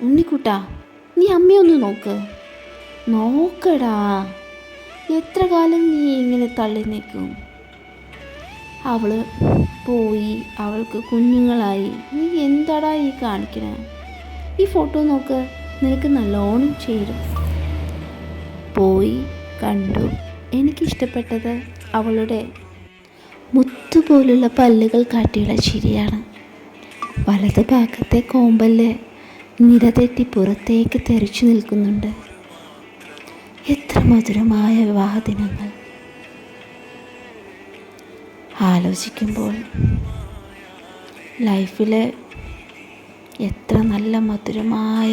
ഉണ്ണിക്കുട്ടാ, നീ അമ്മയൊന്ന് നോക്കടാ. എത്ര കാലം നീ ഇങ്ങനെ തള്ളി നിൽക്കും? അവൾ പോയി, അവൾക്ക് കുഞ്ഞുങ്ങളായി. നീ എന്താടാ ഈ കാണിക്കണേ? ഈ ഫോട്ടോ നോക്ക്, നിനക്ക് നല്ലോണം ചേരും. പോയി കണ്ടു. എനിക്കിഷ്ടപ്പെട്ടത് അവളുടെ മുത്തുപോലുള്ള പല്ലുകൾ കാട്ടിയുള്ള ചിരിയാണ്. വലത് ഭാഗത്തെ കോമ്പല് നിരതെറ്റി പുറത്തേക്ക് തെറിച്ചു നിൽക്കുന്നുണ്ട്. എത്ര മധുരമായ വിവാഹ ദിനങ്ങൾ! ആലോചിക്കുമ്പോൾ ലൈഫിലെ എത്ര നല്ല മധുരമായ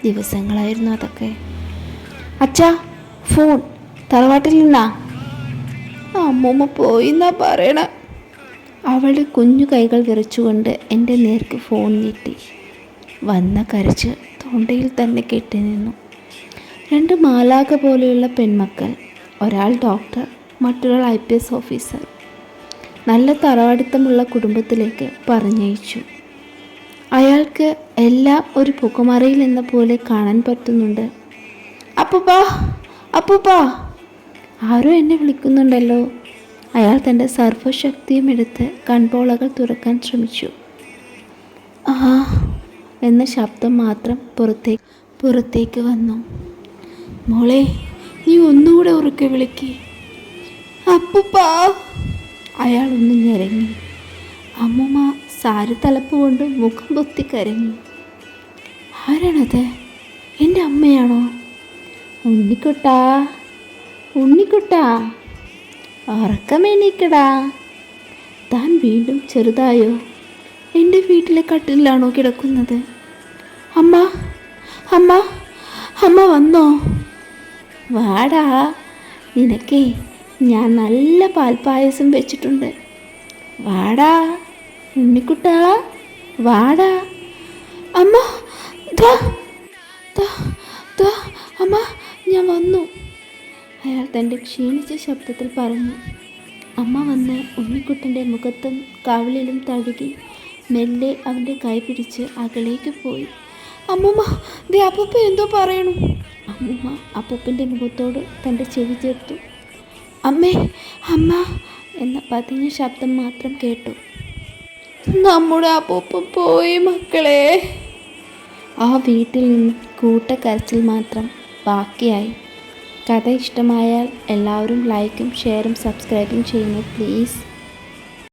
ദിവസങ്ങളായിരുന്നു അതൊക്കെ. അച്ഛാ, ഫോൺ തറവാട്ടിൽ നിന്നാ. അമ്മൂമ്മ പോയിന്നാ പറയണ. അവളുടെ കുഞ്ഞു കൈകൾ വിറച്ചുകൊണ്ട് എൻ്റെ നേർക്ക് ഫോൺ നീട്ടി. വന്ന കരച്ച് തൊണ്ടയിൽ തന്നെ കെട്ടി നിന്നു. 2 മാലാഖ പോലെയുള്ള പെൺമക്കൾ. ഒരാൾ ഡോക്ടർ, മറ്റൊരാൾ IPS ഓഫീസർ. നല്ല തറവാടിത്തമുള്ള കുടുംബത്തിലേക്ക് പറഞ്ഞയച്ചു. അയാൾക്ക് എല്ലാം ഒരു പുകമറയിൽ എന്ന പോലെ കാണാൻ പറ്റുന്നുണ്ട്. അപ്പൂപ്പാ, അപ്പൂപ്പാ, ആരോ എന്നെ വിളിക്കുന്നുണ്ടല്ലോ. അയാൾ തൻ്റെ സർവ്വശക്തിയും എടുത്ത് കൺപോളകൾ തുറക്കാൻ ശ്രമിച്ചു. ആ എന്ന ശബ്ദം മാത്രം പുറത്തേക്ക് വന്നു. മോളെ, നീ ഒന്നുകൂടെ ഉറക്കെ വിളിക്ക്. അപ്പൂപ്പാ. അയാൾ ഒന്ന് ഞെരങ്ങി. അമ്മൂമ്മ സാരി തലപ്പ് കൊണ്ട് മുഖം പൊത്തി കരഞ്ഞു. ആരാണത്? എൻ്റെ അമ്മയാണോ? ഉണ്ണിക്കുട്ടാ, ഉണ്ണിക്കുട്ടാ, ഉറക്കമെണീക്കടാ. താൻ വീണ്ടും ചെറുതായോ? എൻ്റെ വീട്ടിലെ കട്ടിലാണോ കിടക്കുന്നത്? അമ്മ, അമ്മ, അമ്മ വന്നോ? വാടാ, നിനക്കേ ഞാൻ നല്ല പാൽപ്പായസം വെച്ചിട്ടുണ്ട്. വാടാ ഉണ്ണിക്കുട്ടാ, വാടാ. അമ്മ, അമ്മ, ഞാൻ വന്നു. അയാൾ തൻ്റെ ക്ഷീണിച്ച ശബ്ദത്തിൽ പറഞ്ഞു. അമ്മ വന്ന് ഉണ്ണിക്കുട്ടൻ്റെ മുഖത്തും കവിളിലും തഴുകി മെല്ലെ അവൻ്റെ കൈ പിടിച്ച് അകലേക്ക് പോയി. അമ്മൂമ്മ, ദേ അപ്പൂപ്പ എന്തോ പറയണു. അമ്മൂമ്മ അപ്പൂപ്പൻ്റെ മുഖത്തോട് തൻ്റെ ചെവി ചേർത്തു. അമ്മേ, അമ്മ എന്ന പതിഞ്ഞ ശബ്ദം മാത്രം കേട്ടു. നമ്മുടെ അപ്പൂപ്പ പോയി മക്കളെ. ആ വീട്ടിൽ നിന്ന് കൂട്ടക്കരച്ചിൽ മാത്രം ബാക്കിയായി. കഥ ഇഷ്ടമായാൽ എല്ലാവരും ലൈക്കും ഷെയറും സബ്സ്ക്രൈബും ചെയ്യുന്നു പ്ലീസ്.